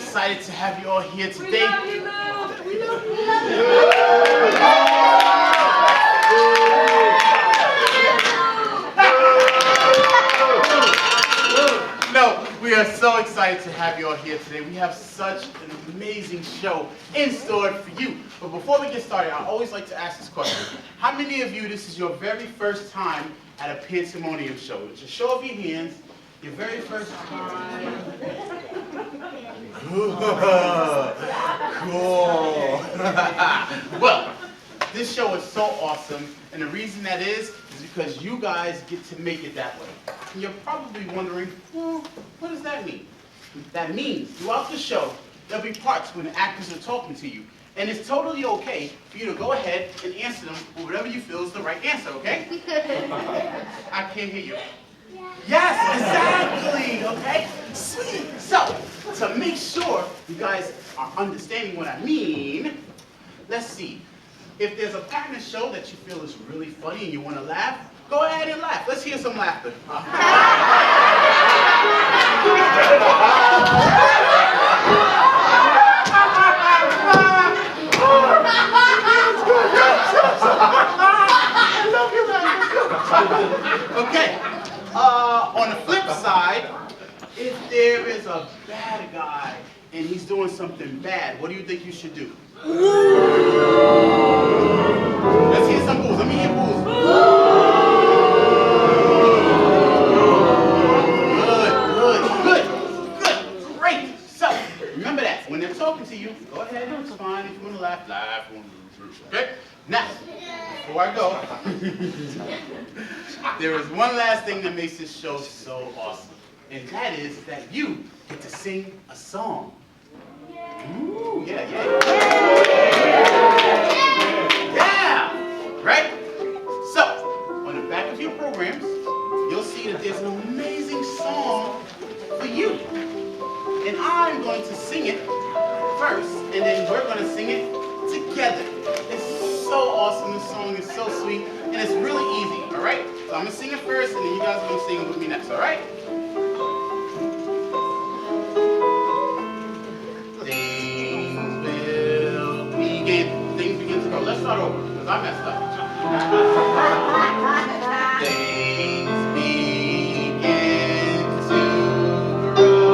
excited to have you all here today. We love you, Lou. No, we are so excited to have you all here today. We have such an amazing show in store for you. But before we get started, I always like to ask this question. How many of you, this is your very first time at a Pantomonium show? Just show of your hands. Your very first time. Cool. Well, this show is so awesome, and the reason that is because you guys get to make it that way. And you're probably wondering, well, what does that mean? That means throughout the show, there'll be parts when the actors are talking to you. And it's totally okay for you to go ahead and answer them with whatever you feel is the right answer, okay? I can't hear you. Yes, exactly, okay? Sweet. So, to make sure you guys are understanding what I mean, let's see. If there's a part in the show that you feel is really funny and you want to laugh, go ahead and laugh. Let's hear some laughter. Okay. On the flip side, if there is a bad guy and he's doing something bad, what do you think you should do? Let's hear some boos. Let me hear boos. Good. Great. So, remember that. When they're talking to you, go ahead. It's fine. If you want to laugh, laugh. Okay? Now, before I go, there is one last thing that makes this show so awesome. And that is that you get to sing a song. Ooh, yeah. Yeah! Right? So, on the back of your programs, you'll see that there's an amazing song for you. And I'm going to sing it first, and then we're going to sing it together. It's so awesome. This song is so sweet, and it's really easy, all right? So I'm going to sing it first, and then you guys are going to sing it with me next, all right? Things begin to go. Let's start over, because I messed up. Things begin to grow.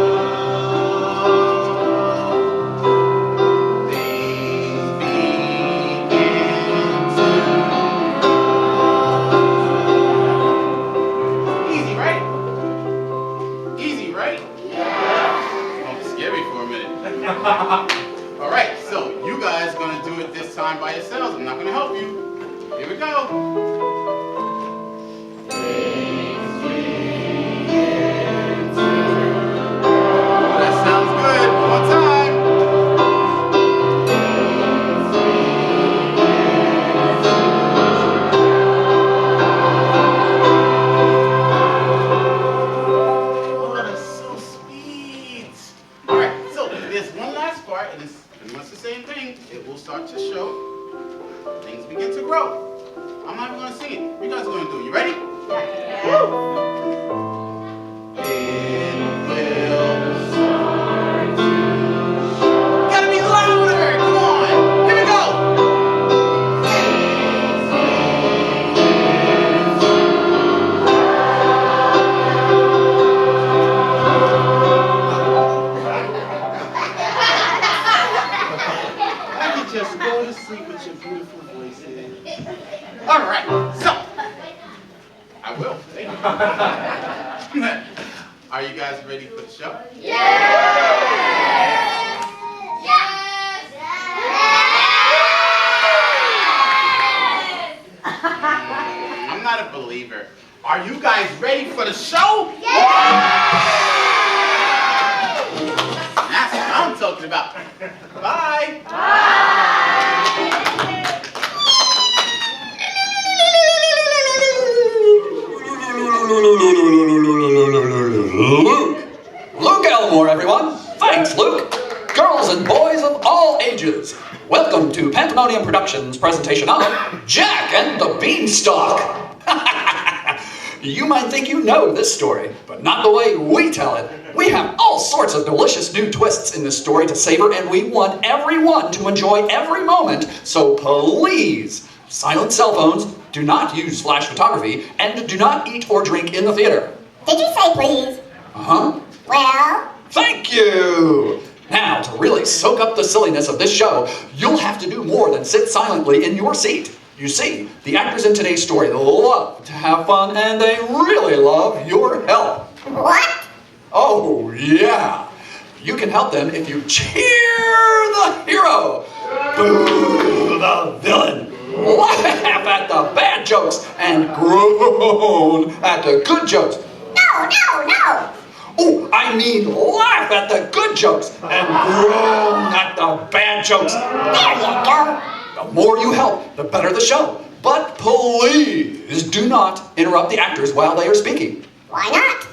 Things begin to grow. Easy, right? Easy, right? Yeah. Oh, scary for a minute. All right, so you guys are going to do it this time by yourselves. I'm not going to help you. Here we go. That sounds good. One more time. Oh, that's so sweet. All right, so there's one last part, and it's pretty much the same thing. It will start to show. Things begin to grow. I'm not even going to sing it. You guys are going to do it. You ready? Yeah. It will start to show. Gotta be louder. Come on. Here we go. I could just go to sleep with your beautiful voice here. All right, so I will. Thank you. Are you guys ready for the show? Yes! I'm not a believer. Are you guys ready for the show? That's what I'm talking about. Bye. Luke Elmore, everyone. Thanks, Luke. Girls and boys of all ages, welcome to Pantomonium Productions' presentation of Jack and the Beanstalk. You might think you know this story, but not the way we tell it. We have all sorts of delicious new twists in this story to savor, and we want everyone to enjoy every moment. So please, silence cell phones, do not use flash photography, and do not eat or drink in the theater. Did you say please? Uh-huh. Well? Thank you! Now, to really soak up the silliness of this show, you'll have to do more than sit silently in your seat. You see, the actors in today's story love to have fun, and they really love your help. What? Oh, yeah. You can help them if you cheer the hero, boo the villain, laugh at the bad jokes, and groan at the good jokes. No, no, no! Oh, I mean laugh at the good jokes and groan at the bad jokes. There you go. The more you help, the better the show. But please do not interrupt the actors while they are speaking. Why not?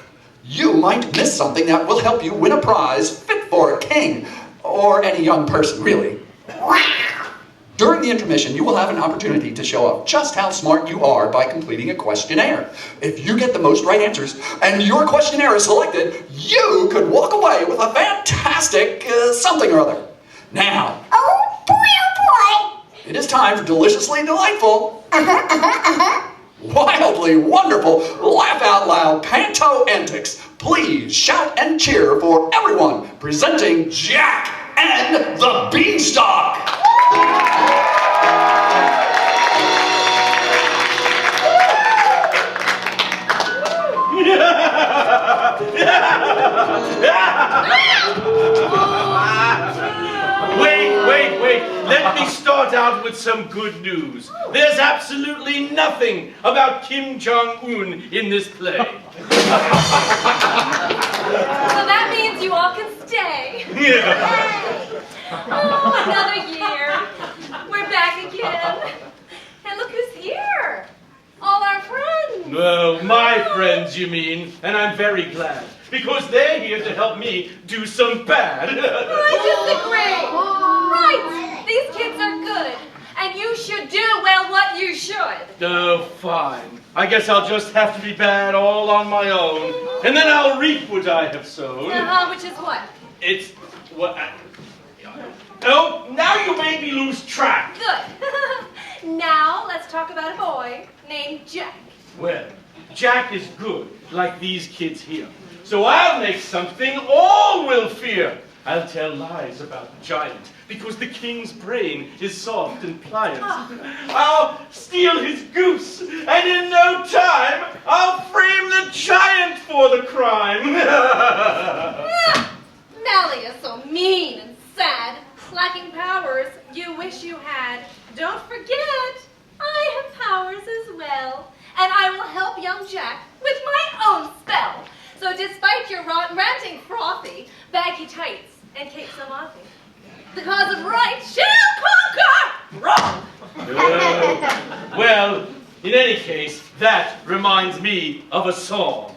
You might miss something that will help you win a prize fit for a king, or any young person, really. Wow! During the intermission, you will have an opportunity to show off just how smart you are by completing a questionnaire. If you get the most right answers and your questionnaire is selected, you could walk away with a fantastic something or other. Now, Oh boy, it is time for deliciously delightful, wildly wonderful, laugh out loud panto antics. Please shout and cheer for everyone presenting Jack and the Beanstalk. Wait. Let me start out with some good news. There's absolutely nothing about Kim Jong-un in this play. So that means you all can stay. Oh, another year. We're back again. And look who's here. All our friends. Oh, my friends, you mean, and I'm very glad, because they're here to help me do some bad. I disagree. Right. These kids are good. And you should do, well, what you should. Oh, fine. I guess I'll just have to be bad all on my own, and then I'll reap what I have sown. Which is what? It's what Oh, now you made me lose track. Good. Now, let's talk about a boy named Jack. Well, Jack is good, like these kids here. So I'll make something all will fear. I'll tell lies about the giant, because the king's brain is soft and pliant. I'll steal his goose, and in no time, I'll frame the giant for the crime. Mally is so mean and sad, lacking powers you wish you had. Don't forget, I have powers as well, and I will help young Jack with my own spell. So despite your ranting frothy, baggy tights, and cake so mouthy, the cause of right shall conquer wrong. Well, in any case, that reminds me of a song.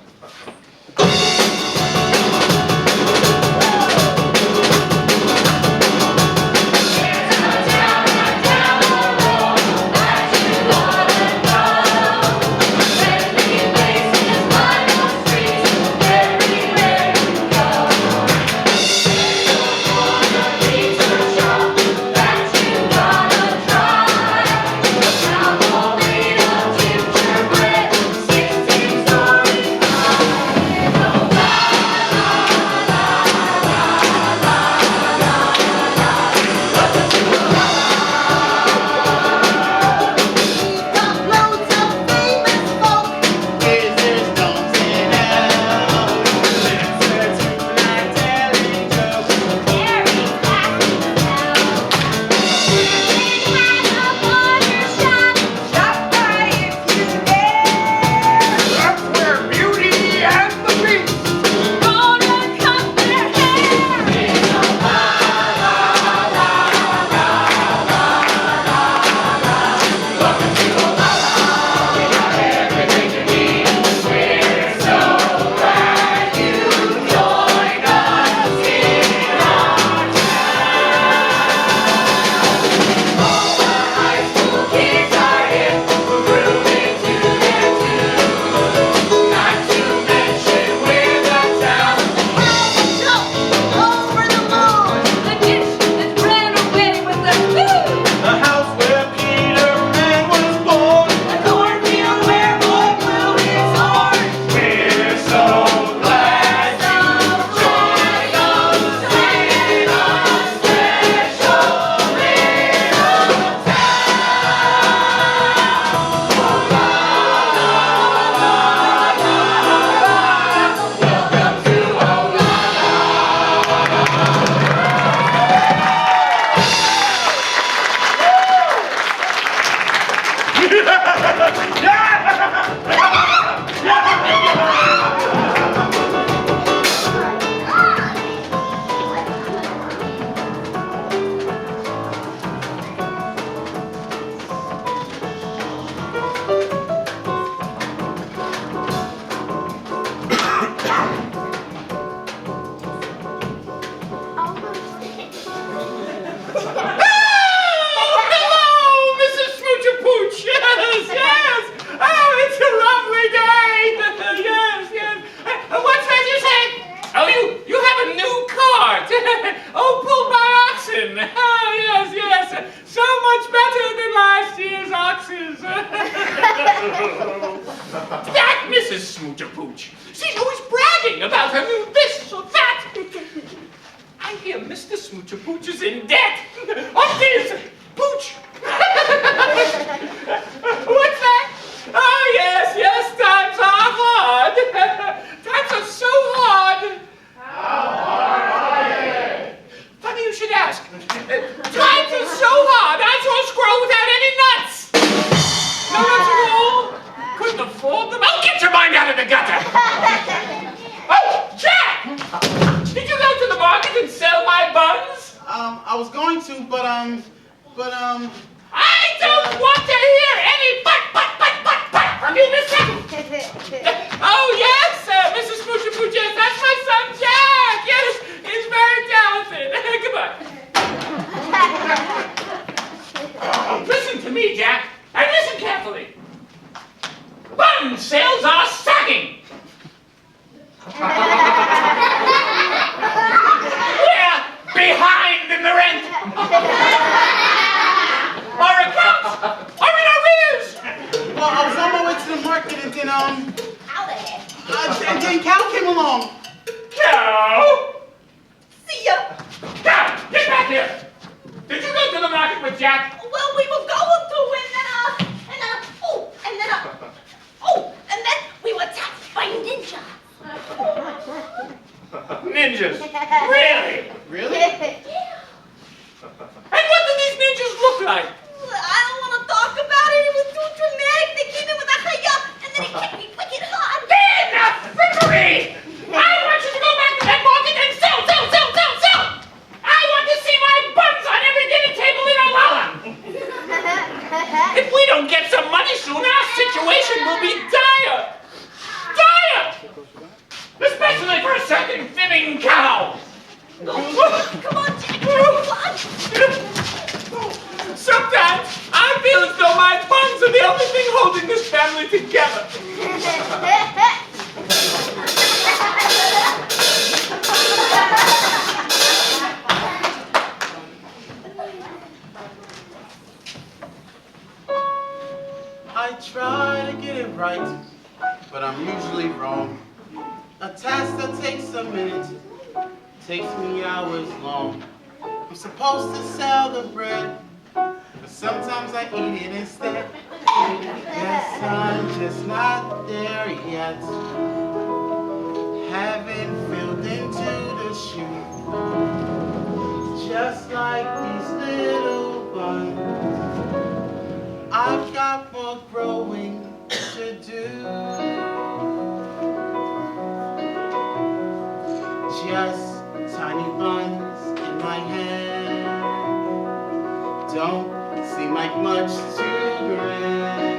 you have a new cart. Oh, pulled by oxen. Oh, yes, yes. So much better than last year's oxes. That Mrs. Smoocher-Pooch. She's always bragging about her new this or that. I hear Mr. Smoocher-Pooch is in debt. What is Pooch? What's that? Oh, yes, yes, times are hard. Times are so hard. How hard are they? Funny you should ask. Times are so hard, I saw a squirrel without any nuts. No nuts at all. Couldn't afford them. Oh, get your mind out of the gutter. Oh, Jack! Did you go to the market and sell my buns? I was going to, but I don't want to hear any but from you, mister. Oh, yes, Mrs. Smoocher-Pooch, yes, that's my son, Jack. Yes, he's very talented. Goodbye. Listen to me, Jack, and listen carefully. Bun sales are sagging. We're behind in the rent. Our accounts are in arrears. well, I was on my way to the market and then and then Cal came along. Cow! See ya. Cow, get back here. Did you go to the market with Jack? Well, we were going to, and then we were attacked by ninjas. Ninjas. Really? Really? And what do these ninjas look like? I don't want to talk about it. It was too dramatic. They came in with a hiya, and then it hit me wicked hard. Enough frippery! I want you to go back to that market and sell! I want to see my buns on every dinner table in Olala! If we don't get some money soon, our situation will be dire! Dire! Especially for a certain fibbing cow! Come on, Jack. Come on. Sometimes I feel as though my buns are the only thing holding this family together. I try to get it right, but I'm usually wrong. A task that takes a minute takes me hours long. I'm supposed to sell the bread, but sometimes I eat it instead. Guess I'm just not there yet. Haven't filled into the shoe. Just like these little buns, I've got more growing to do. Just tiny buns in my hand don't seem like much to grant,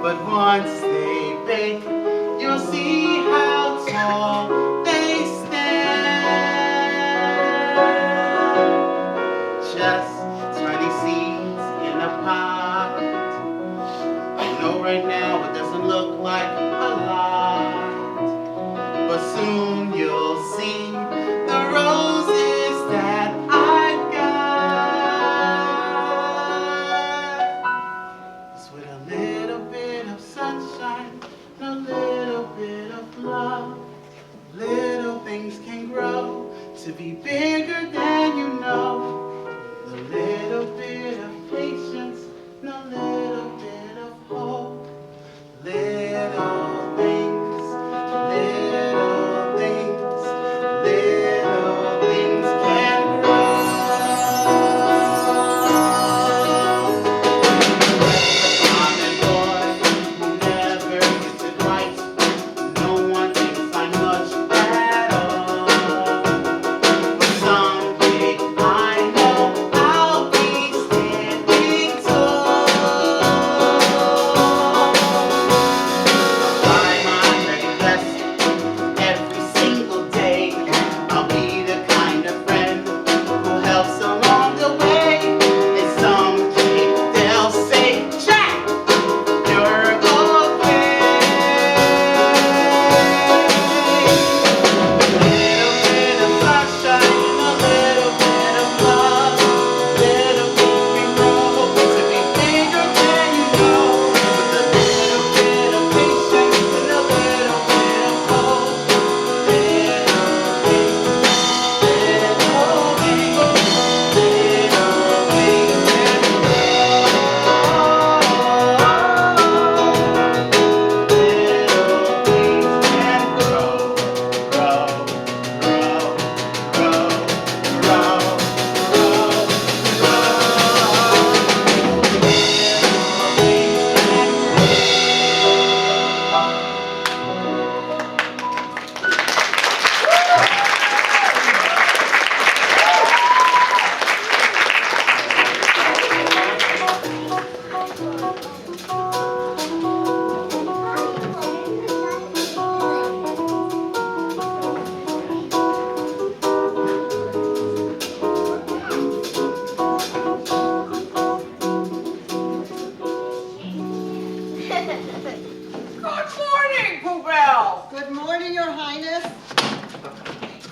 but once they bake, you'll see how tall they stand. Just tiny seeds in a pot. I know right now it doesn't look like a lot, but soon you'll see the roses that I've got. It's with a little bit of sunshine, a little bit of love. Little things can grow to be bigger than you know. A little bit of patience, and a little bit of hope. Little things, little things, little things can grow. I'm a boy who never gets it right. No one thinks I'm much at all. But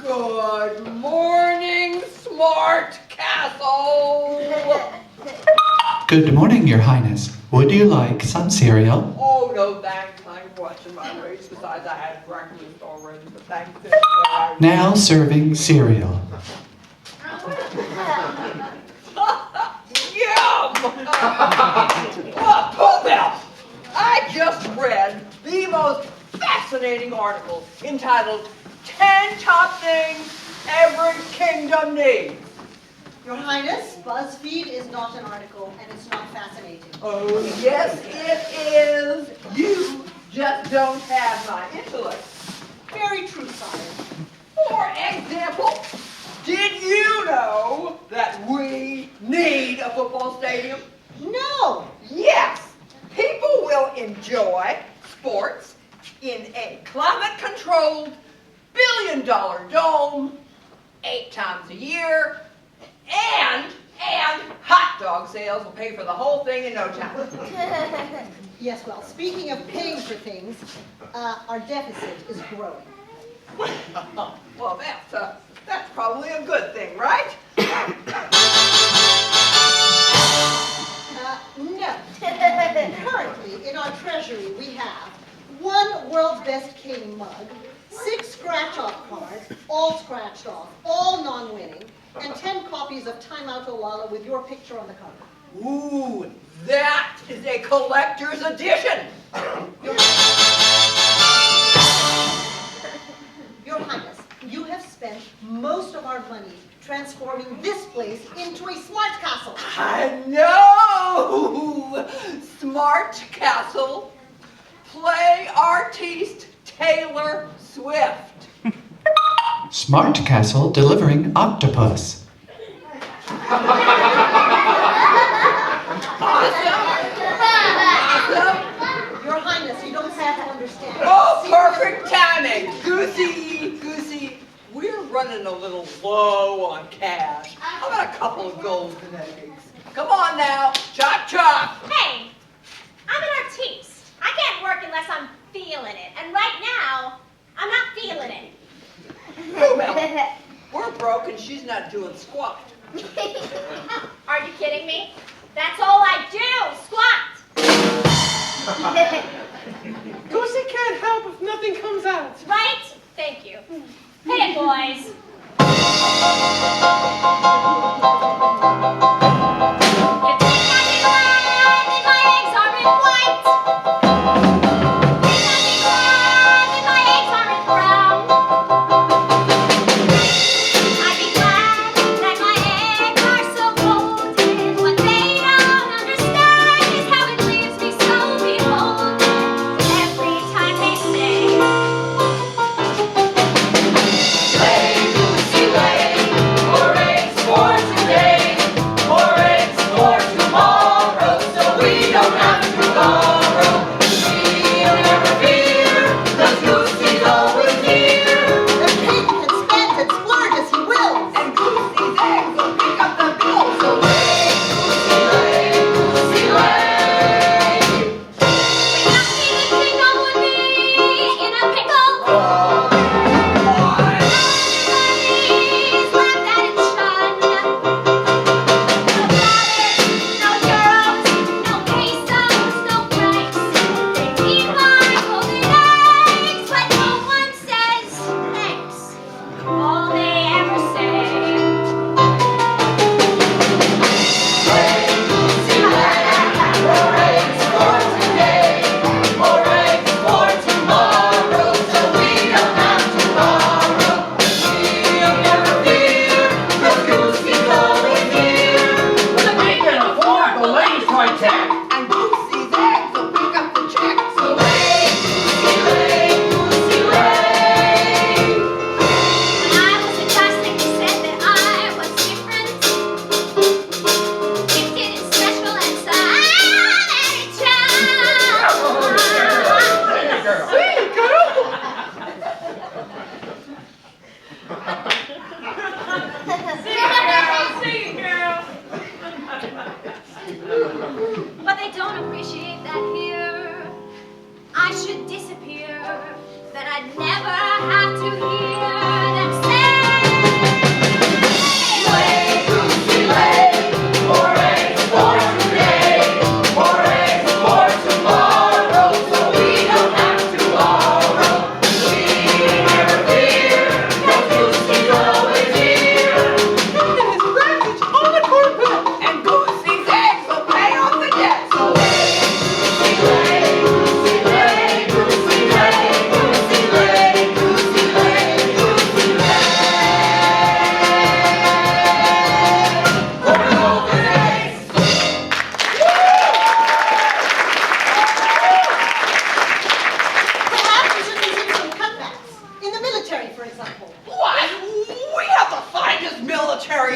Good morning, Smart Castle. Good morning, Your Highness. Would you like some cereal? Oh, no, thanks. I'm watching my race. Besides, I had breakfast already, but thanks. Now serving cereal. Yum! Well, Bell, I just read the most fascinating article entitled 10 Top Things Every Kingdom Needs. Your Highness, BuzzFeed is not an article, and it's not fascinating. Oh, yes, it is. You just don't have my intellect. Very true, sire. For example, did you know that we need a football stadium? No! Yes! People will enjoy sports in a climate-controlled, billion-dollar dome 8 times a year, and hot dog sales will pay for the whole thing in no time. Yes, well, speaking of paying for things, our deficit is growing. Well, that's probably a good thing, right? No. Currently, in our treasury, we have 1 World's Best King mug, 6 scratch-off cards, all scratched off, all non-winning, and 10 copies of Time Out Olala with your picture on the cover. Ooh, that is a collector's edition. Your Highness, you have spent most of our money transforming this place into a smart castle. I know! Smart Castle. Play artiste Taylor Swift. Smart Castle delivering octopus. Your Highness, you don't have to understand. Oh, perfect timing. Goosey, we're running a little low on cash. How about a couple of golden eggs? Come on now, chop chop. Hey, I'm an artiste. I can't work unless I'm feeling it. And right now, I'm not feeling it. Oh, Mel, we're broke and she's not doing squat. Are you kidding me? That's all I do, squat. Goosey can't help if nothing comes out. Right? Thank you. Hit it, boys. You think I'd be glad that my eggs aren't white? Think I'd be glad that my eggs aren't brown? I'd be glad that my eggs are so golden. What they don't understand is how it leaves me so beholden every time they say, "Lay, Goosey, lay, or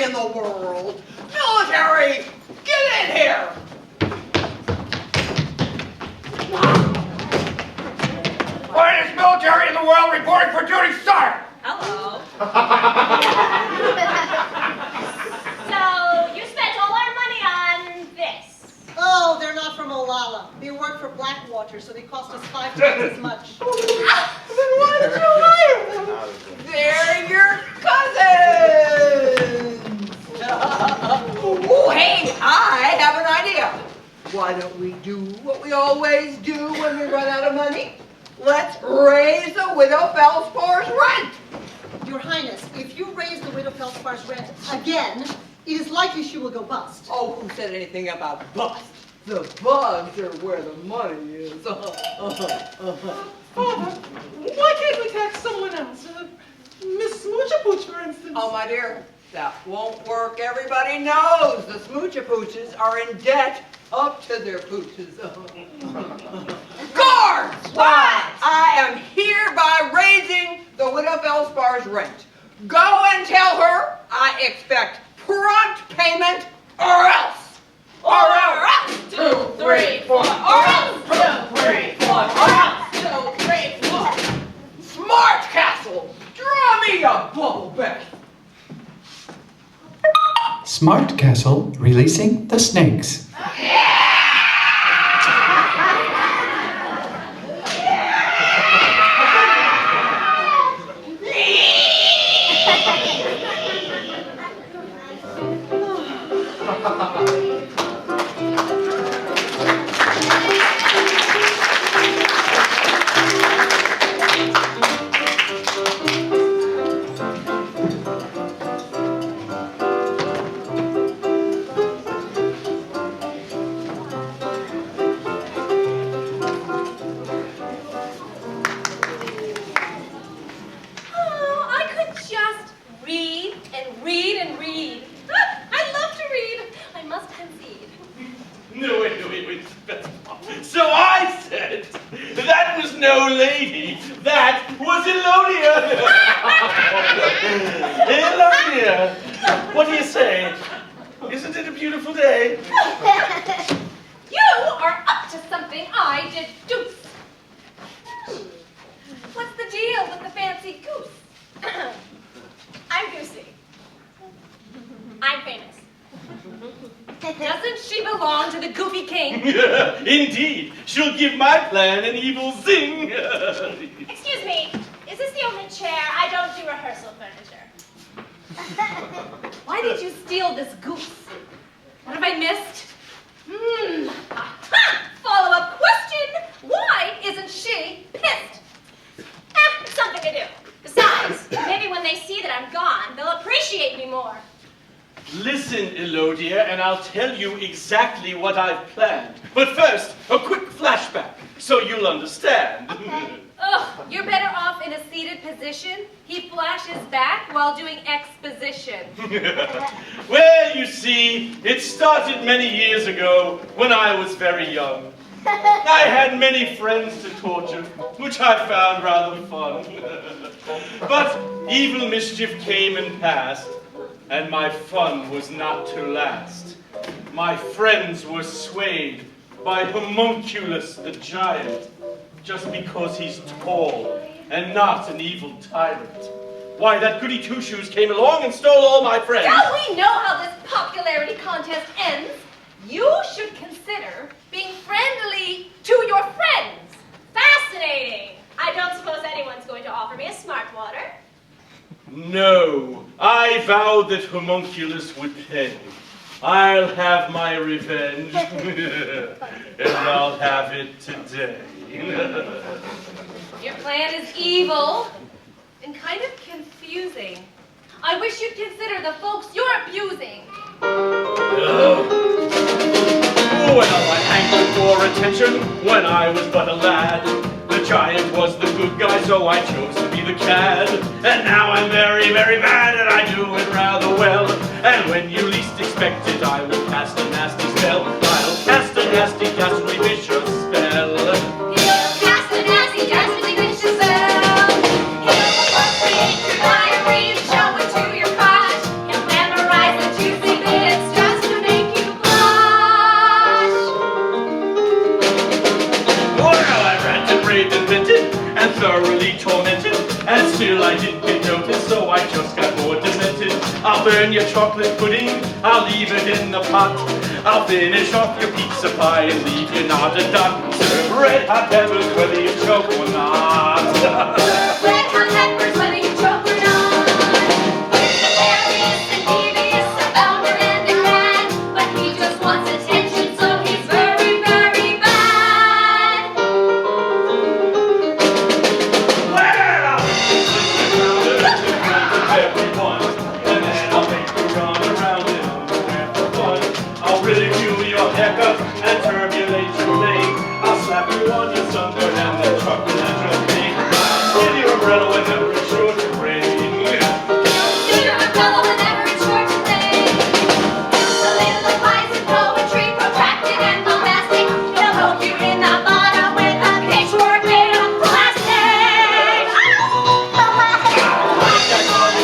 in the world. Military, get in here. Finest military in the world reporting for duty, sir! Hello. So, you spent all our money on this. Oh, they're not from Olalla. They work for Blackwater, so they cost us 5 times as much. Then why did you hire them? They're your cousins. Oh, hey, I have an idea. Why don't we do what we always do when we run out of money? Let's raise the widow Felspar's rent. Your Highness, if you raise the widow Felspar's rent again, it is likely she will go bust. Oh, who said anything about bust? The bugs are where the money is. Why can't we tax someone else? Miss Smoochapooch, for instance. Oh, my dear, that won't work. Everybody knows the Smoochapooches are in debt up to their pooches. Guards! What? I am hereby raising the widow Felspar's rent. Go and tell her I expect prompt payment or else. Or else. 2, 3, 4. Or else. 2, 3, 4. Or else. 2, 3, 4. Smart Castle, draw me a bubble bath. Smart Castle releasing the snakes. So I said, that was no lady, that was Elodia. Elodia, what do you say? Isn't it a beautiful day? You are up to something I deduce. What's the deal with the fancy goose? I'm Goosey. I'm famous. Doesn't she belong to the Goofy King? Indeed, she'll give my plan an evil zing. Excuse me, is this the only chair? I don't do rehearsal furniture. Why did you steal this goose? What have I missed? Follow-up question. Why isn't she pissed? It's something to do. Besides, maybe when they see that I'm gone, they'll appreciate me more. Listen, Elodia, and I'll tell you exactly what I've planned. But first, a quick flashback, so you'll understand. Ugh, you're better off in a seated position. He flashes back while doing exposition. Well, you see, it started many years ago when I was very young. I had many friends to torture, which I found rather fun. But evil mischief came and passed, and my fun was not to last. My friends were swayed by Homunculus the giant, just because he's tall and not an evil tyrant. Why, that goody two-shoes came along and stole all my friends. Don't we know how this popularity contest ends? You should consider being friendly to your friends. Fascinating. I don't suppose anyone's going to offer me a smart water. No, I vowed that Homunculus would pay. I'll have my revenge, and I'll have it today. Your plan is evil and kind of confusing. I wish you'd consider the folks you're abusing. Well, I hankered for attention when I was but a lad. The giant was the good guy, so I chose to be the cad. And now I'm very, very mad, and I do it rather well. And when you least expect it, I will cast a nasty spell. I'll cast a nasty, ghastly, vicious spell. He'll cast a nasty, ghastly, vicious spell. He'll appropriate your diary and show it to your crush. He'll memorize the I'll burn your chocolate pudding, I'll leave it in the pot. I'll finish off your pizza pie and leave you not a dot. Serve red hot peppers whether you choke or not. Red hot peppers whether you choke or not. He's hilarious and devious, a bounder and a cad, but he just wants attention, so he's very, very bad. Well, everyone, and then I'll make you run around in underwear for fun. I'll ridicule your haircut and turbulate your name. I'll slap you on your sunburn and then truck you at your name. Steal your umbrella whenever it's sure to rain. Steal your umbrella whenever it's sure to rain. Soliloquize in poetry, protracted and bombastic. He'll poke you in the bottom with a pitchfork made of plastic.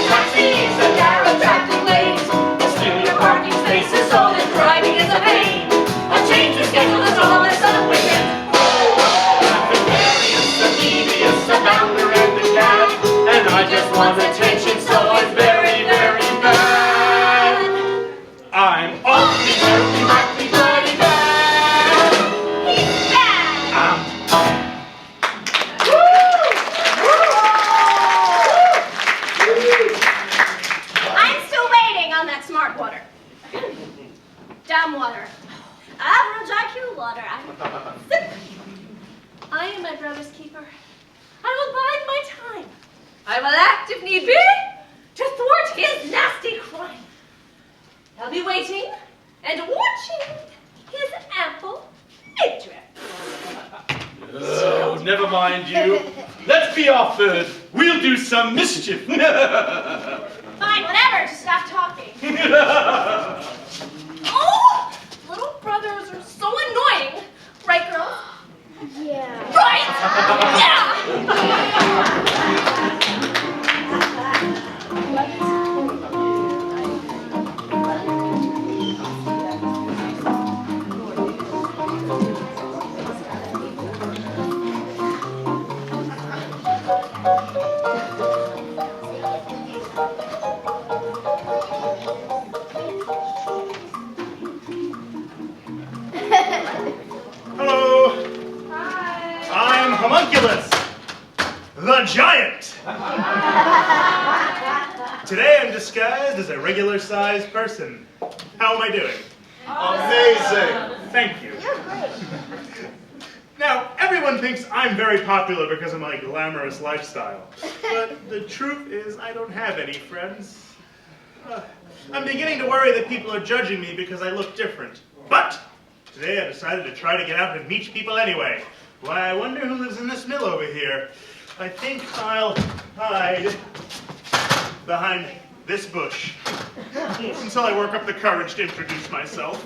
Taxis and their attractive ways. He'll steal your parking spaces so that driving is a pain. A change your schedule is all a sudden weekend. A devious, a bounder and a cad, and I just want attention, so it's very, very bad. I'm awfully, very, awfully, very bad. He's bad. I'm still waiting on that smart water. Dumb water. Average IQ water. I am my brother's keeper. I will bide my time. I will act if need be to thwart his nasty crime. I'll be waiting and watching his ample midriff. Oh, never mind you. Let's be off, we'll do some mischief. Fine, whatever, just stop talking. Oh, little brothers are so annoying. Right, girls? Yeah. Right? Yeah! Hello, Hi. I'm Homunculus, the giant. Today I'm disguised as a regular-sized person. How am I doing? Amazing. Thank you. Now, everyone thinks I'm very popular because of my glamorous lifestyle. But the truth is, I don't have any friends. I'm beginning to worry that people are judging me because I look different. But today I decided to try to get out and meet people anyway. Why, I wonder who lives in this mill over here. I think I'll hide behind this bush until I work up the courage to introduce myself.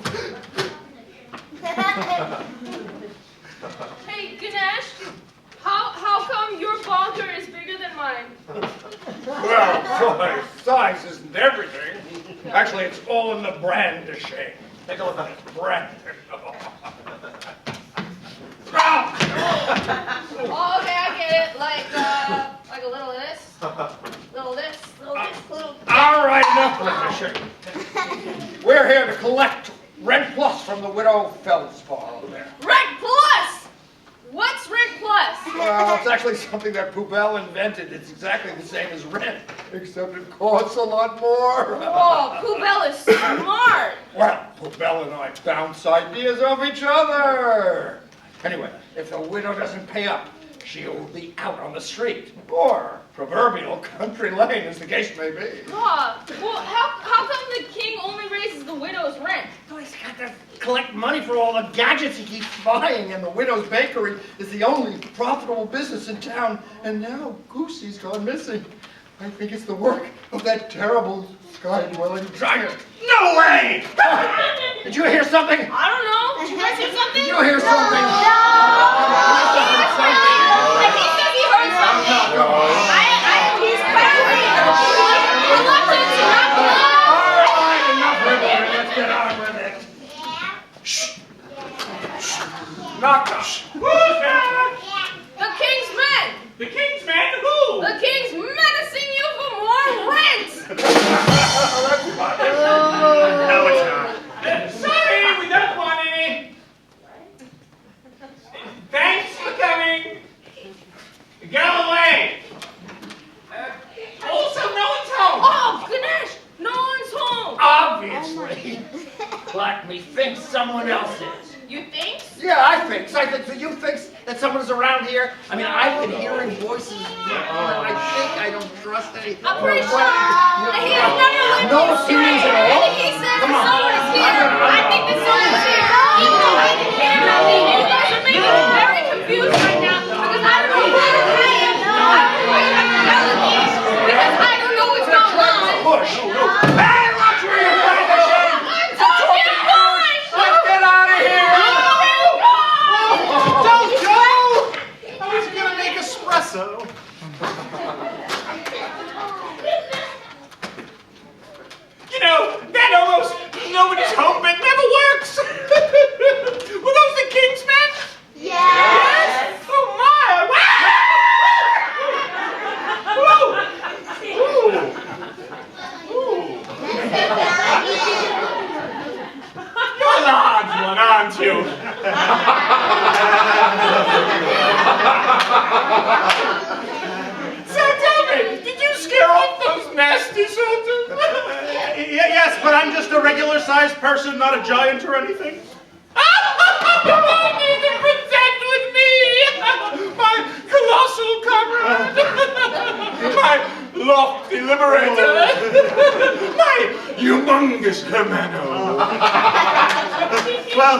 Hey, Ganesh, how come your bonker is bigger than mine? Well, boy, size isn't everything. Actually, it's all in the brandishing. Take a look at it. Brand. Oh, okay, I get it. Like a little of this, little this, little this, little. All right, enough brandishing. We're here to collect rent plus from the widow Feldspar over there. Rent plus. What's rent plus? Well, it's actually something that Poubelle invented. It's exactly the same as rent, except it costs a lot more. Oh, Poubelle is smart. Well, Poubelle and I bounce ideas off each other. Anyway, if the widow doesn't pay up, she'll be out on the street. Or proverbial country lane, as the case may be. Oh, well, how come the king only raises the widow's rent? Oh, he's got to collect money for all the gadgets he keeps buying, and the widow's bakery is the only profitable business in town. And now Goosey's gone missing. I think it's the work of that terrible sky-dwelling giant. No way! Did you hear something? I don't know. Did you guys hear something? Did you hear something? I think that he heard something. He's very reluctant to not know. All right, enough whimpering. Let's get on with it. Shh. Knock, knock. Who's there? The king's men. The king's man? Who? The king's menacing you for more rent. Well, let me think someone else is. You think? Yeah, I think. So I think that you think that someone's around here. I mean, I've been hearing voices, and I think I don't trust anything. I'm pretty sure that he has never lived No in serious at all? And he says Come that on. someone is here. I think that someone's here. Even though I can hear nothing, you guys are making me very confused right now because I don't know where I am. I don't know where I'm telling me because I don't know what's going on. Push. Hey, watch where you're going, Shane. I'm talking Polish. Let's get out of here. Don't go! I was gonna make espresso. You know, that almost nobody's home bit never works. Were those the King's men? Yes. Oh my! You're the hard one, aren't you? So tell me, did you scare off those nasty soldiers? Yes, but I'm just a regular-sized person, not a giant or anything. You need to pretend with me, my colossal comrade, my lofty liberator, my humongous hermano. Well,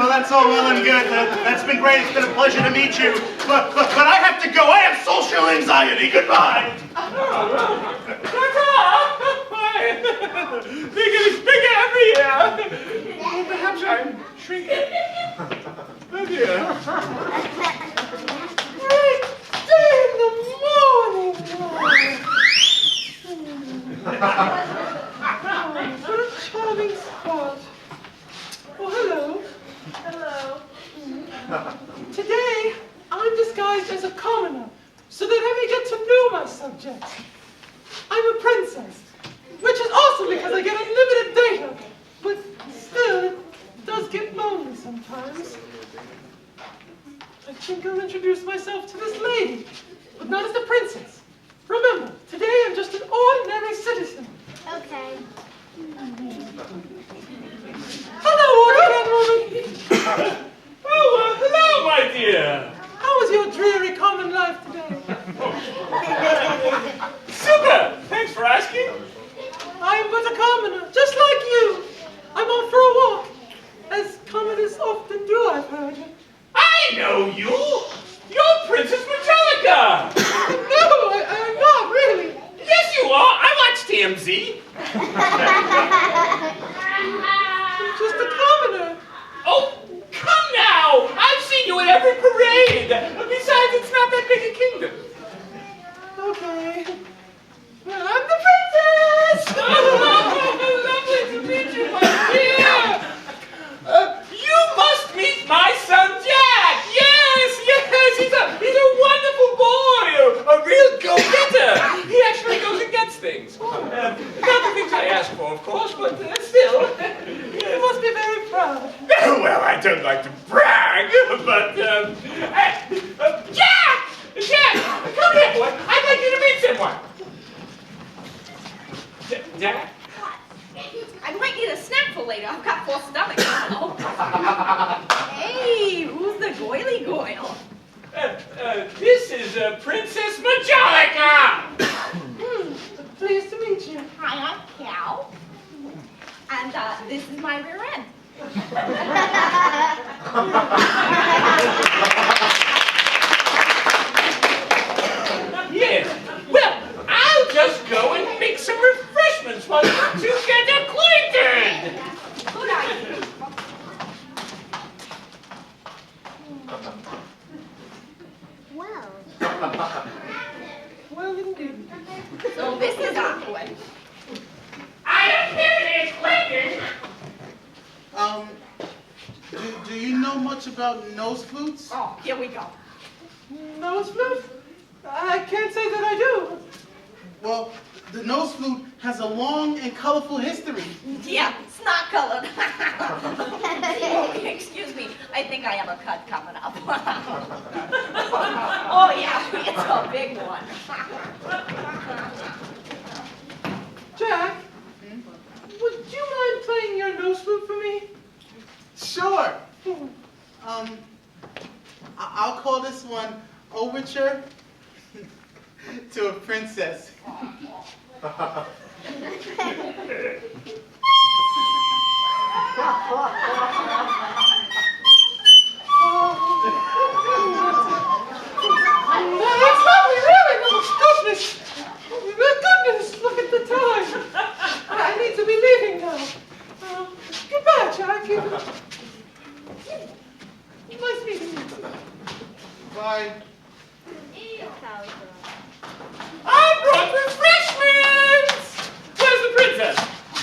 that's all well and good. That's been great. It's been a pleasure to meet you. But I have to go. I have social anxiety. Goodbye. Bigger every year. Well, perhaps I'm shrinking. Oh dear. Great day in the morning. What a charming spot. Oh, hello. Hello. Today, I'm disguised as a commoner, so that I may get to know my subjects. I'm a princess, which is awesome because I get unlimited data, but still, it does get lonely sometimes. I think I'll introduce myself to this lady, but not as the princess. Remember, today I'm just an ordinary citizen. Okay. Hello, ordinary woman. Oh, hello, my dear. How was your dreary common life today? Super. Thanks for asking. I am but a commoner, just like you. I'm off for a walk, as commoners often do, I've heard. I know you. You're Princess Majolica. No, I'm not, really. Yes, you are. I watch TMZ. I'm just a commoner. Oh, come now! I've seen you at every parade! Besides, it's not that big a kingdom. Okay. Well, I'm the princess! Lovely to meet you, my dear! You must meet my son, Jack! Yes! He's a wonderful boy! A real go-getter! He actually goes and gets things. Not the things I ask for, of course, but still. You must be very proud. Well, I don't like to brag, but, Jack! Jack! Come here, boy! I'd like you to meet someone! Jack? I might need a snack for later. I've got full stomach. Hey, who's the goily goyle? This is Princess Majolica! Pleased to meet you. Hi, I'm Cal. And this is my rear end. Yes. Well, I'll just go and make some refreshments while you two get acquainted. Good idea. Well. Well, indeed. So this is awkward. I am here acquainted. Do you know much about nose flutes? Oh, here we go. Nose flute? I can't say that I do. Well, the nose flute has a long and colorful history. Yeah, it's not colored. Oh, excuse me. I think I have a cut coming up. Oh, yeah, it's a big one. Jack, would you mind playing your nose flute for me? one overture to a princess. That's lovely, really. Oh, goodness. Oh, goodness, look at the time. I need to be leaving now. Goodbye, Jack. Nice meeting you. Bye. I brought refreshments! Where's the princess?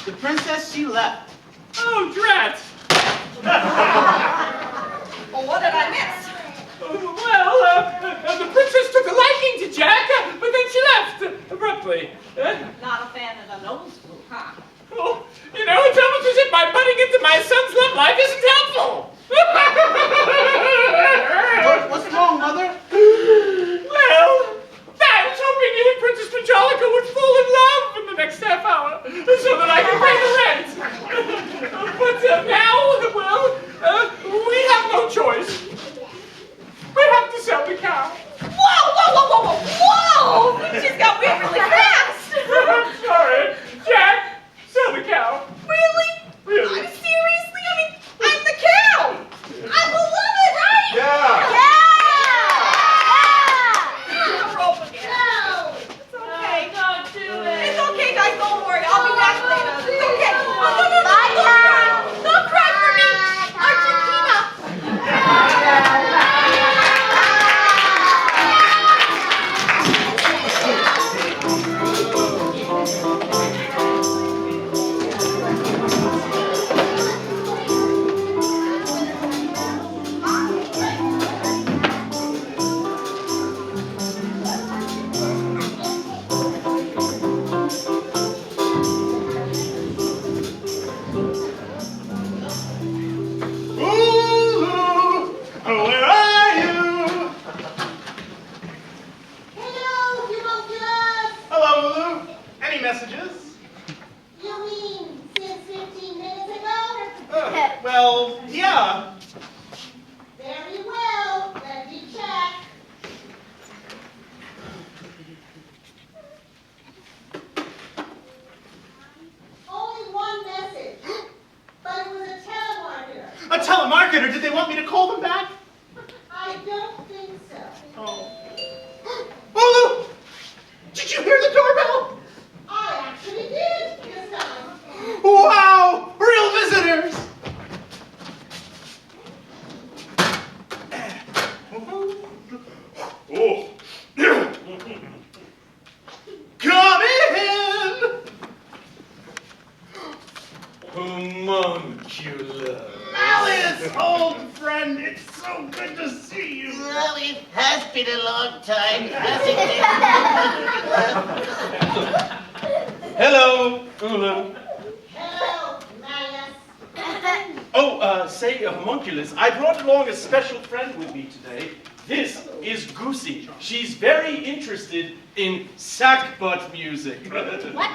The princess, she left. Oh, drat! Well, what did I miss? Well, the princess took a liking to Jack, but then she left abruptly. Not a fan of the nose blue, huh? Oh, you know, it's almost as if my butting into my son's love life isn't helpful. What's wrong, Mother? Well, I was hoping you and Princess Majolica would fall in love in the next half hour so that I can pay the rent. But now, well, we have no choice. We have to sell the cow. Whoa, whoa, whoa, whoa, whoa, whoa! She's got me really fast. I'm sorry. Jack, sell the cow. Really? Really? Seriously? I mean, I'm the cow. I'm the woman, right? Yeah. The rope again. It's okay. Don't do it. It's okay, guys. Don't worry. I'll be back later. It's okay. Oh, no. Bye, guys. Don't cry for me. Argentina. Ooh, where are you? Hello, homunculus! Hello, Lulu. Any messages? You mean since 15 minutes ago? Well, yeah. Very well. Let me check. Only one message, but it was a telemarketer. A telemarketer? Did they want me to call them back? I don't think so. Oh. Lulu! Did you hear the doorbell? I actually did this time. Wow! Real visitors! Oh. Come in! Homunculus. Alice, old friend, it's so good to see you. Well, it has been a long time, hasn't it? Hello, Ulu. Hello, Marius. Oh, say, homunculus, I brought along a special friend with me today. This is Goosey. She's very interested in sackbut music. What?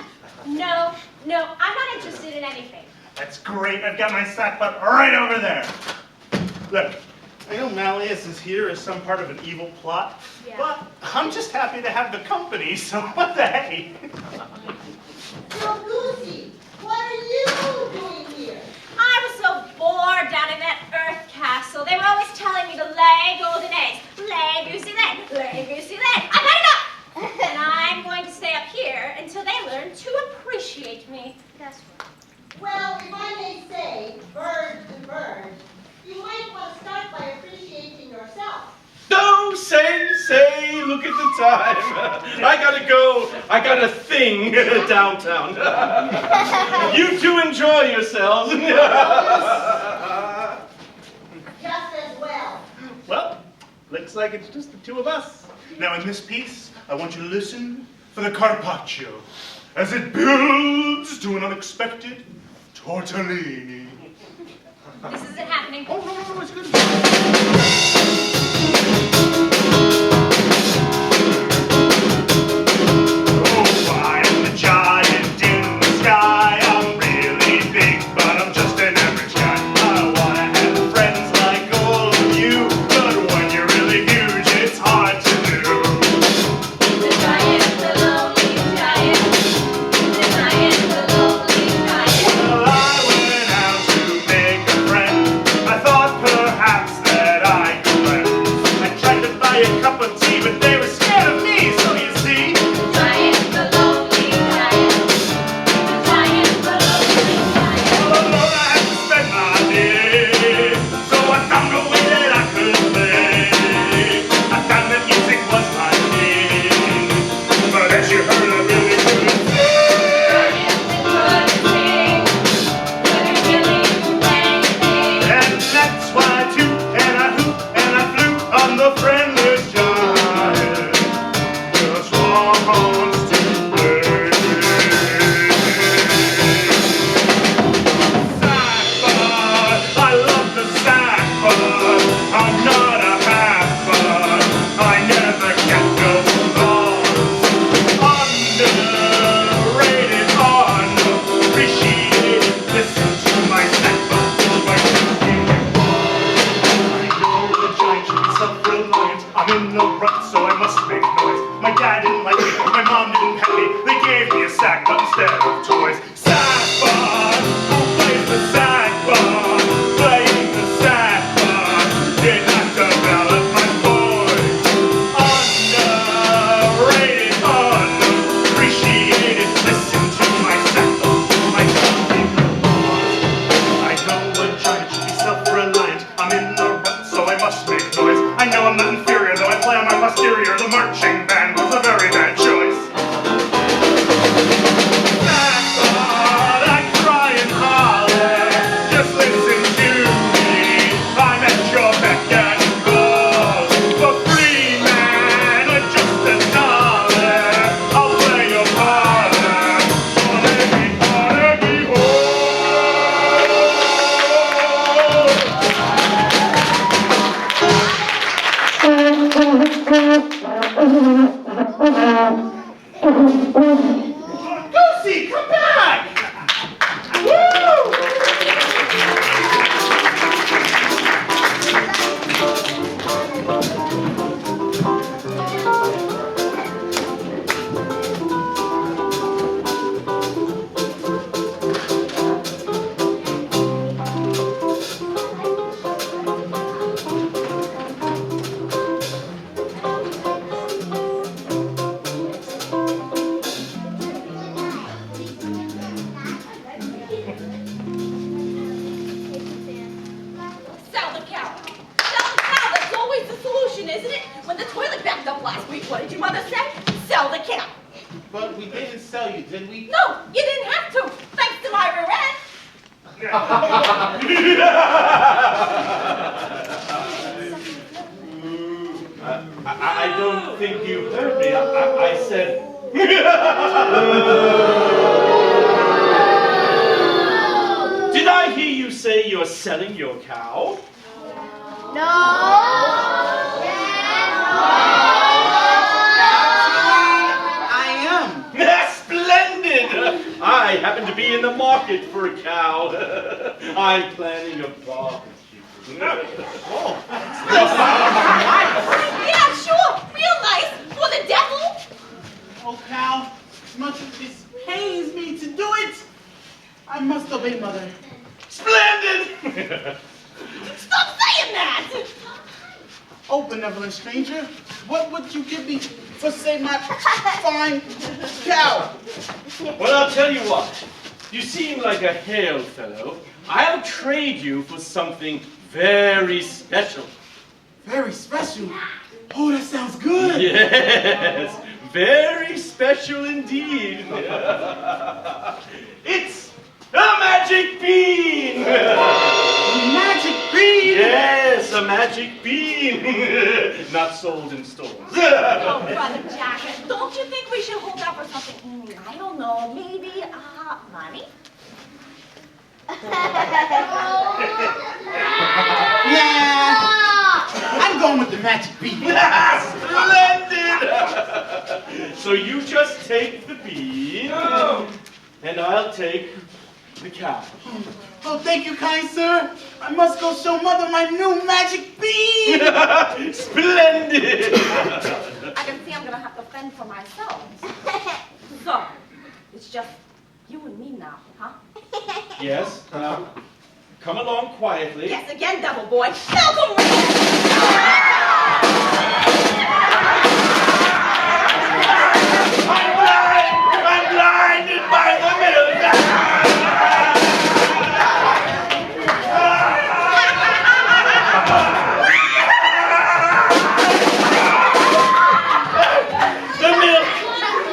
No, I'm not interested in anything. That's great. I've got my sackbut right over there. Look, I know Malleus is here as some part of an evil plot, Yeah. but I'm just happy to have the company, so what the hey? So, Goosey, what are you doing here? I was so bored down in that Earth castle. They were always telling me to lay golden eggs. Lay, goosey, lay. Lay, goosey, lay. I've had enough! And I'm going to stay up here until they learn to appreciate me. That's right. Well, if I may say, birds and birds, you might want to start by appreciating yourself. No, say, look at the time. I gotta go. I got a thing downtown. You two enjoy yourselves. Just as well. Well, looks like it's just the two of us. Now in this piece, I want you to listen for the carpaccio as it builds to an unexpected tortellini. This isn't happening. Oh, no, it's good. Oh, I am the giant in the sky. I'm really big, but I'm just an average guy. I wanna have friends like all of you, but when you're really huge, it did we? No, you didn't have to, thanks to my rear end. I don't think you heard me. I said. Did I hear you say you're selling your cow? I am. Splendid! I happen to be in the market for a cow. I'm planning a barbecue. Oh, Yeah, sure, real nice, for the devil. oh, Cal, as much as this pains me to do it, I must obey Mother. Splendid! Stop saying that. Oh, benevolent stranger, what would you give me for saving my fine cow? Well, I'll tell you what. You seem like a hail fellow. I'll trade you for something very special. Very special. Oh, that sounds good. Yes, very special indeed. It's a magic bean! A magic bean? Yes, a magic bean. Not sold in stores. Oh, Brother Jack, don't you think we should hold out for something, I don't know, maybe, money? Yeah, I'm going with the magic bean. Splendid! So you just take the bean, and I'll take the cow. Oh, thank you, kind sir. I must go show Mother my new magic bean. Splendid! I can see I'm gonna have to fend for myself. So, it's just you and me now, huh? Yes, now, come along quietly. Yes, again, devil boy. Malcolm Ray! I'm blinded by the milk!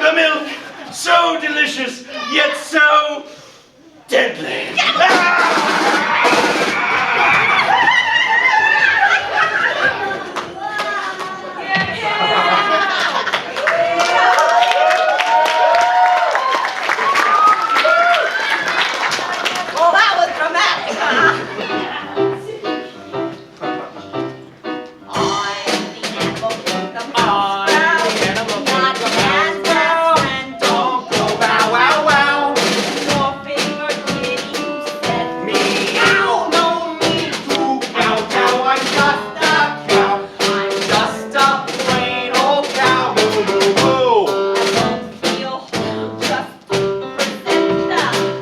The milk, so delicious, yet so deadly. Well, that was dramatic, huh? I'm the animal kingdom house not your man's best friend. Don't go bow wow wow. Your favorite kitty who said meow. No need to cow cow. I'm just a cow. I'm just a plain old cow. Moo moo moo. I don't feel just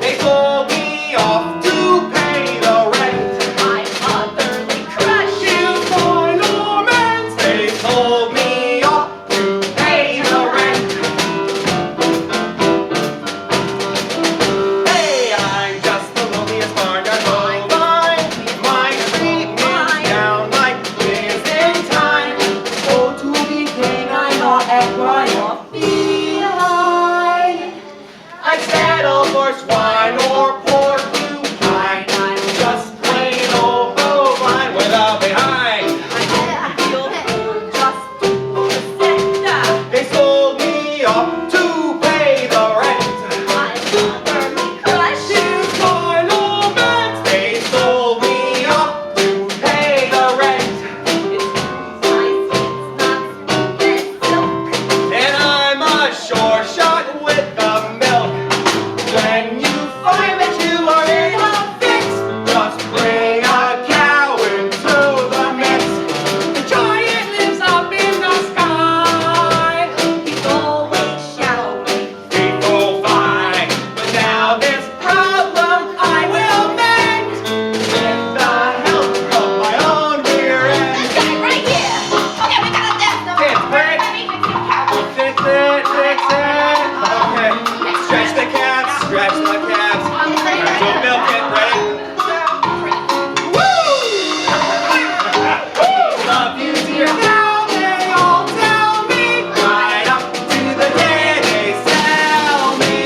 they told me off to pay the rent. I'm utterly crushed. You monument. They told me off to pay the rent. Hey, I'm just the loneliest barnyard bovine. My street means down like this in time. Oh, to be king, I know equine behind. I'd settle for swine or porcupine. I'm just plain old bovine without behind. I feel just they sold me off to pay the rent. I'm utterly crushed. Here's my lament. They sold me off to pay the rent. It's nice, it's not silk. And I'm a sure shot with the milk. When you find that you are in a fix, just bring a cow into the mix. The giant lives up in the sky. He's always shouting, people fine. But now this problem I will mend with the help of my own rear end. This guy right here. Okay, we gotta dance now. Fix it. Fix it. Okay. Stretch the calves, stretch the calves. So milk it ready. Woo! Love you, dear. Now they all tell me. Right up to the day they sell me.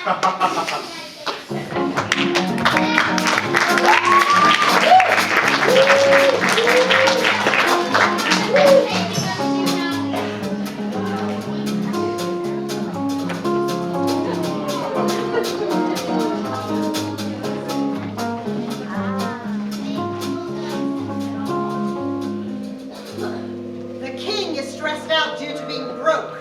The king is stressed out due to being broke.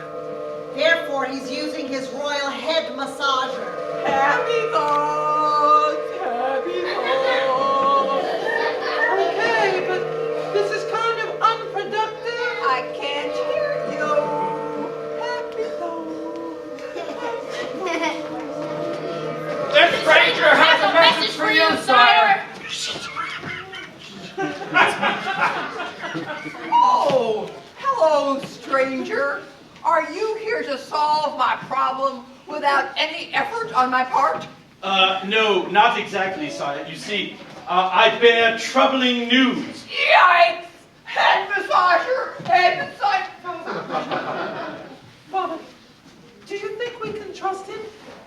Therefore, he's using his royal head massager. Happy thoughts, happy thoughts. Okay, but this is kind of unproductive. I can't hear you. Happy thoughts. This stranger has a message for you, sire. Oh, hello, stranger. Are you here to solve my problem without any effort on my part? No, not exactly, sire. You see, I bear troubling news. Yikes! Head massager! Head massager! Father, do you think we can trust him?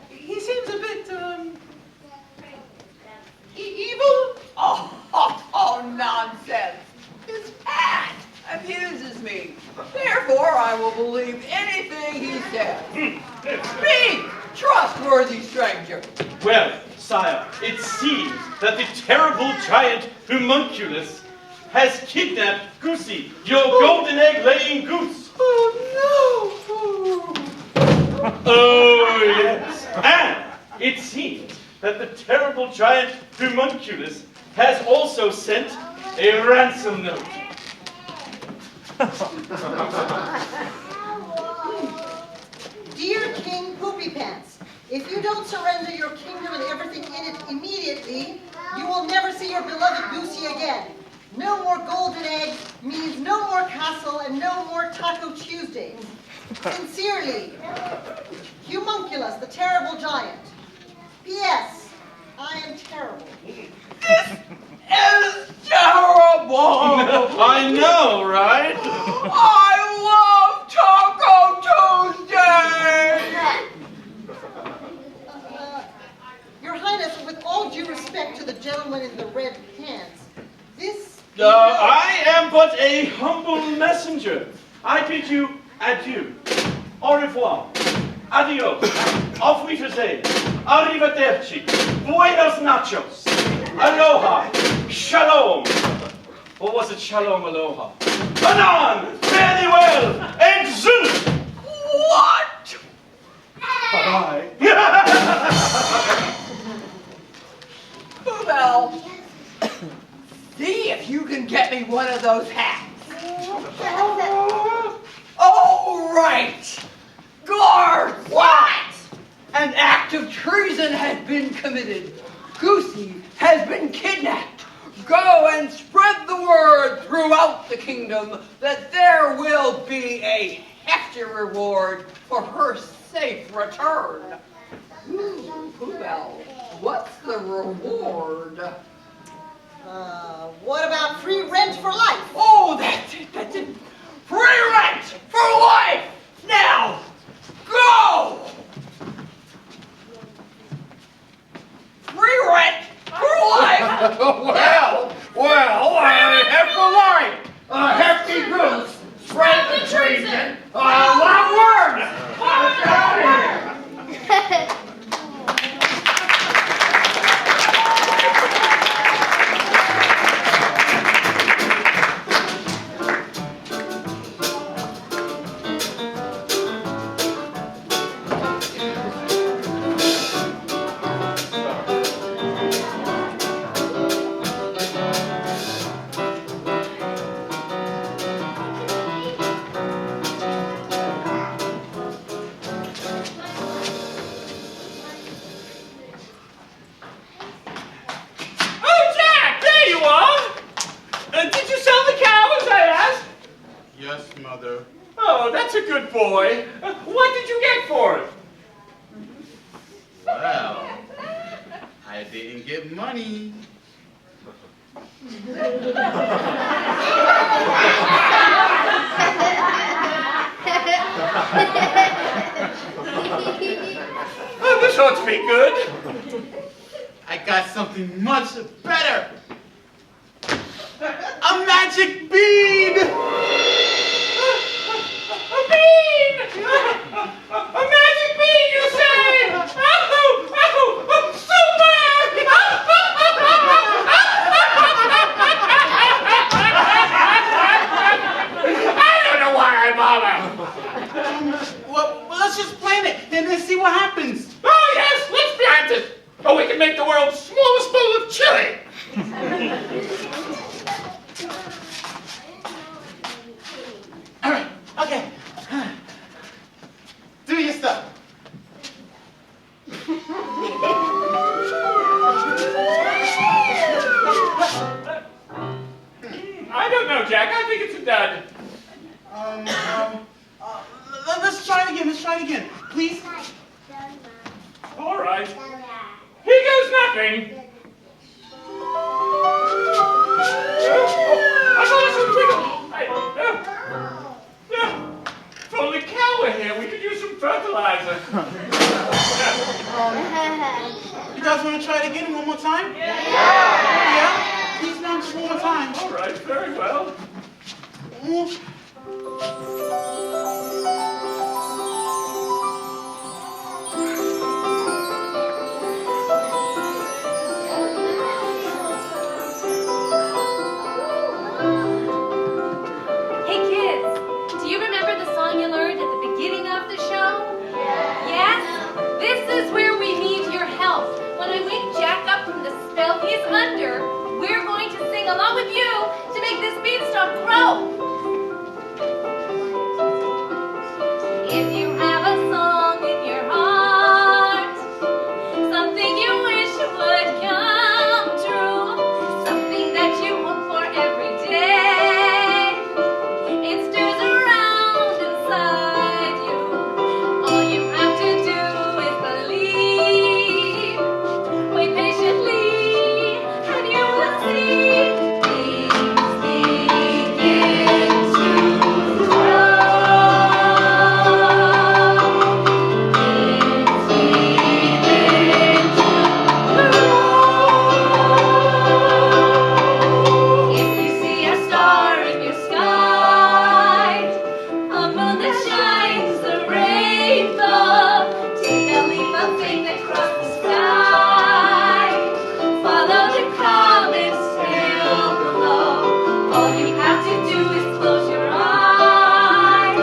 He seems a bit, evil? Oh, nonsense. His hat amuses me. Therefore, I will believe anything he says. Speak, trustworthy stranger. Well, sire, it seems that the terrible giant Homunculus has kidnapped Goosey, your golden egg-laying goose. Oh, Oh, yes. And it seems that the terrible giant Homunculus has also sent a ransom note. Dear King Poopy Pants, if you don't surrender your kingdom and everything in it immediately, you will never see your beloved Goosey again. No more golden eggs means no more castle and no more Taco Tuesdays. Sincerely, Homunculus, the terrible giant. P.S. I am terrible. This is terrible. I know, right? I love Taco Tuesday. Your Highness, with all due respect to the gentleman in the red pants, this... I am but a humble messenger. I bid you adieu. Au revoir. Adios. Auf Wiedersehen. Arrivederci. Buenos nachos. Aloha. Shalom. Or was it shalom aloha? Anon. Fairly well. Exult. What? Bye-bye. Well, see if you can get me one of those hats. Oh, right. Guards! What? An act of treason has been committed. Goosey has been kidnapped. Go and spread the word throughout the kingdom that there will be a hefty reward for her safe return. Well, what's the reward? What about free rent for life? Oh, that's it. Free rent for life! Now, go! Free rent for life! Well, hefty life, a hefty goose, spread the treason, one word. Get out of here. Yes, Mother. Oh, that's a good boy. What did you get for it? Well, I didn't get money. The this ought to be good. I got something much better. A magic bean! A bean! A magic bean, you say? Super! I don't know why I bother. Well, let's just plant it and then see what happens. Oh, yes, let's plant it. Oh, we can make the world's smallest bowl of chili. All right, okay. Do your stuff. I don't know, Jack. I think it's a dud. Let's try it again. Let's try it again. Please. All right. Here goes nothing. I thought I if only Cal were here, we could use some fertilizer. You guys want to try it again one more time? Yeah. Yeah? Please, now, just one more time. All right, very well. Hey kids, do you remember the song you learned at the beginning of the show? Yes? This is where we need your help. When I wake Jack up from the spell he's under, we're going to sing along with you to make this beanstalk grow. If you have a song in your heart, something you wish would come true, something that you hope for every day, it stirs around inside you. All you have to do is believe. Wait patiently, and you will see things begin to grow. If you see a star in your sky, a moon that shines, a rainbow, take a leap of faith across the sky. Follow the comets still below. All you have to do is close your eyes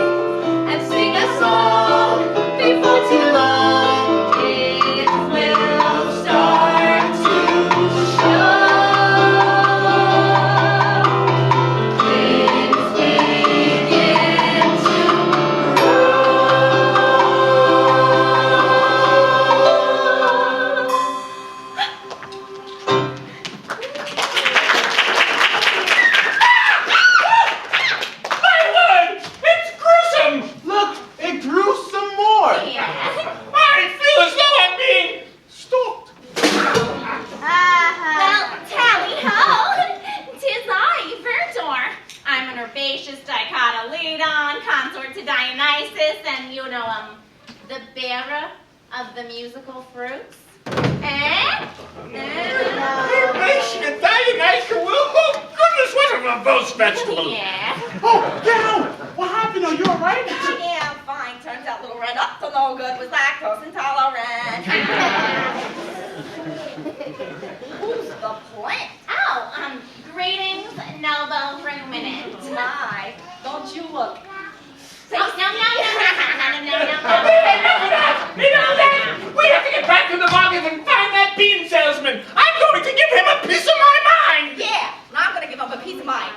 and sing a song. Before too long, it will start to show. Things begin to My word! It's gruesome! Look, it grew some more. I feel as though I'm being stalked. Well, tally-ho! 'Tis I, Verdor. I'm an herbaceous dicotta lead-on, consort to Dionysus, and the bearer of the musical fruits. Herbation and Dionysus. Oh, goodness, what a verbose vegetable. Yeah. Oh, Gal, what happened? Are you all right? Yeah, I'm fine. Turns out little red up to no good was lactose intolerant. Who's the plant? Oh, greetings, noble ruminant. My, don't you look. No. Enough of that! We have to get back to the market and find that bean salesman. I'm going to give him a piece of my mind. Yeah, and I'm gonna give him a piece of mine.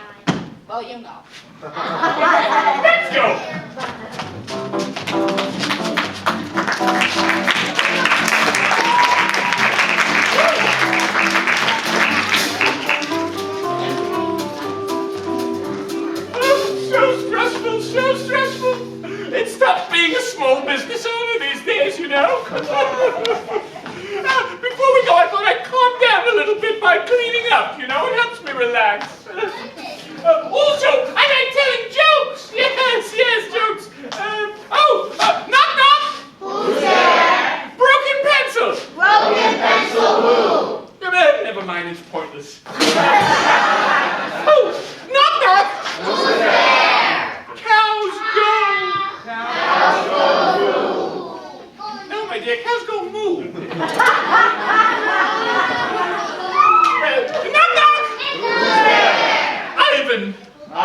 Well, you know. Let's go. So stressful. It's tough being a small business owner these days, you know. Before we go, I thought I'd calm down a little bit by cleaning up, you know. It helps me relax. Also, I like telling jokes. Yes, jokes. Knock, knock. Who's there? Broken pencil. Never mind, it's pointless. Oh, knock knock! Who's there? Cows go! No, my dear, cows go moo. Knock knock! Who's there? Ivan! I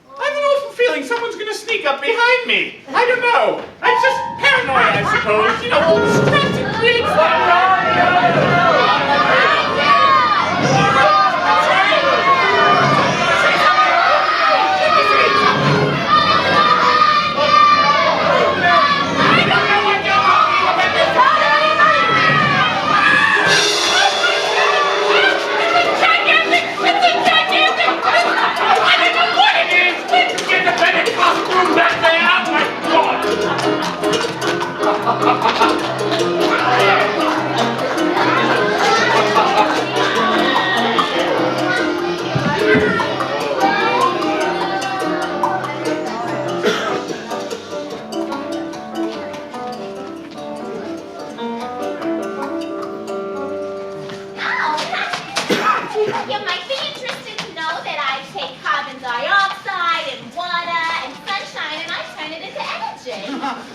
have an awful feeling someone's going to sneak up behind me. I don't know. That's just paranoia, I suppose. You know, all the stress it creates.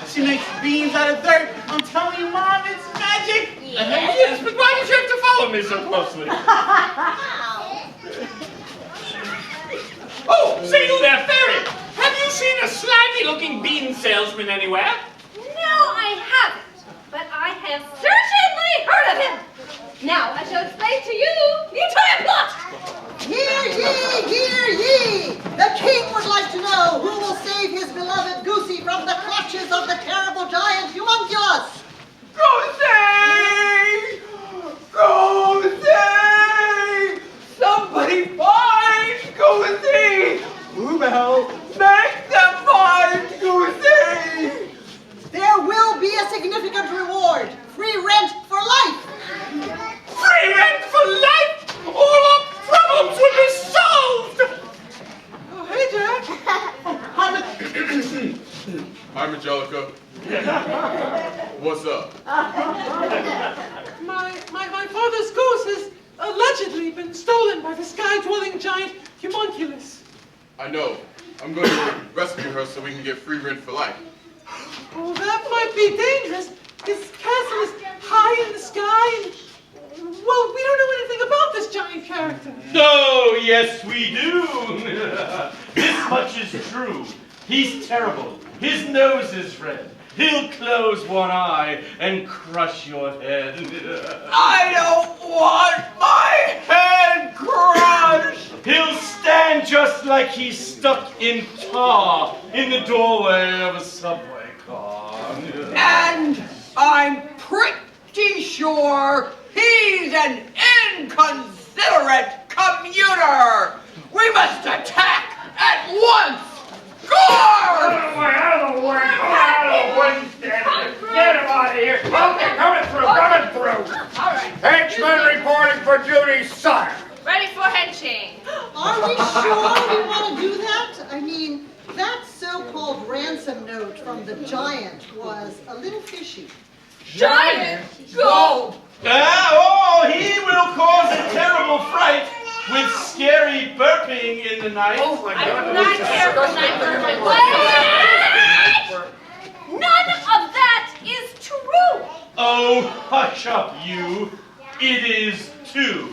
She makes beans out of dirt. I'm telling you, Mom, it's magic. Yes, but why did you have to follow me so closely? Oh, say you there, Fairy! Have you seen a slimy-looking bean salesman anywhere? No, I haven't, but I have certainly heard of him. Now I shall explain to you the entire plot. Hear ye, hear ye! The king would like to know who will save his beloved Goosey from the clutches of the terrible giant Homunculus! Goosey! Goosey! Somebody find Goosey! Bluebell, make them find Goosey! There will be a significant reward. Free rent for life. Free rent for life? All our problems will be solved! Oh, hey, Jack. Hi, Angelica. What's up? My father's goose has allegedly been stolen by the sky-dwelling giant Homunculus. I know. I'm going to rescue her so we can get free rent for life. Oh, that might be dangerous. His castle is high in the sky and, well, we don't know anything about this giant character. Oh, yes, we do. This much is true. He's terrible. His nose is red. He'll close one eye and crush your head. I don't want my head crushed! He'll stand just like he's stuck in tar in the doorway of a subway car. And I'm pretty sure he's an inconsiderate commuter! We must attack at once! Guard! Out of the way! Get him out of here! Okay, coming through! All right. Henchman reporting for duty, sire! Ready for henching. Are we sure we want to do that? I mean, that so-called ransom note from the giant was a little fishy. Giant gold. He will cause a terrible fright with scary burping in the night. Oh my I God! do not care for night burping. Wait! None of that is true. Oh, hush up, you. It is too.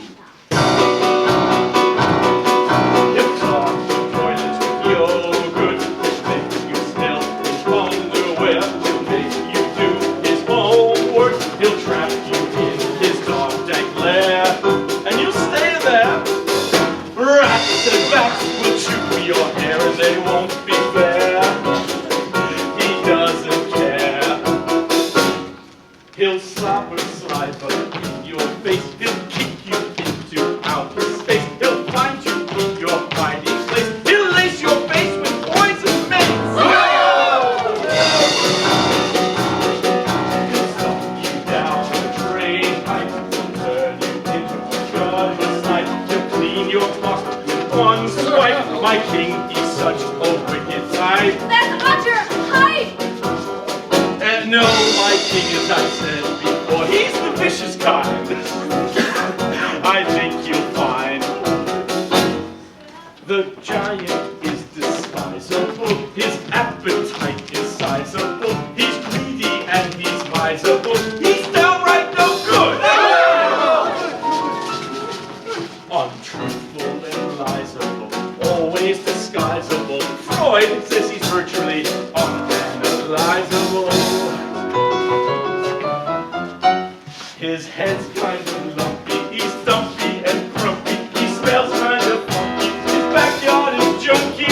He'll clog the toilets with yogurt, which makes you smell his underwear. He'll make you do his homework. He'll trap you in his dark, dank lair, and you'll stay there. Rats and bats will chew your hair, and they won't be fair. He doesn't care. He'll slap or saliva in your face. He'll kick you into outer space. He'll find you in your hiding place. He'll lace your face with poison mace. He'll suck you down the drain pipe. He'll turn you into a gutter snipe. He'll clean your closet with one swipe. My king is such a wicked type. That's utter hype. And no, my king, as I said before, he's the vicious kind. His head's kind of lumpy, he's stumpy and grumpy, he smells kind of funky, his backyard is junky.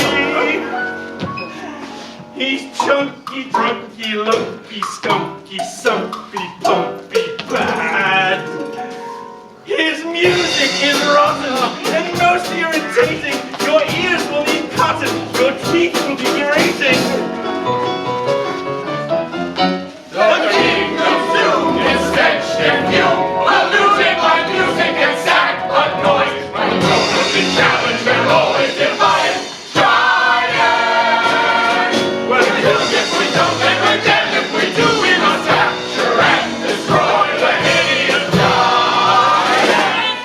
He's chunky, drunky, lumpy, skunky, sumpy, pumpy, bad. His music is rotten and most irritating. Your ears will need cotton, your teeth will be grating. The kingdom soon is stench and fume, polluted by music and sad but noise. My throne will be challenged and always defiant. Giant! Well, if we don't, then we're dead. If we do, we must capture and destroy the hideous giant.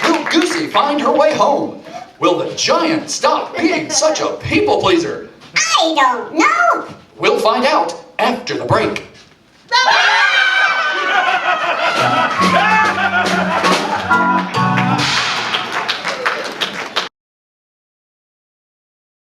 Will Goosey find her way home? Will the giant stop being such a people pleaser? I don't know. We'll find out after the break. Ah!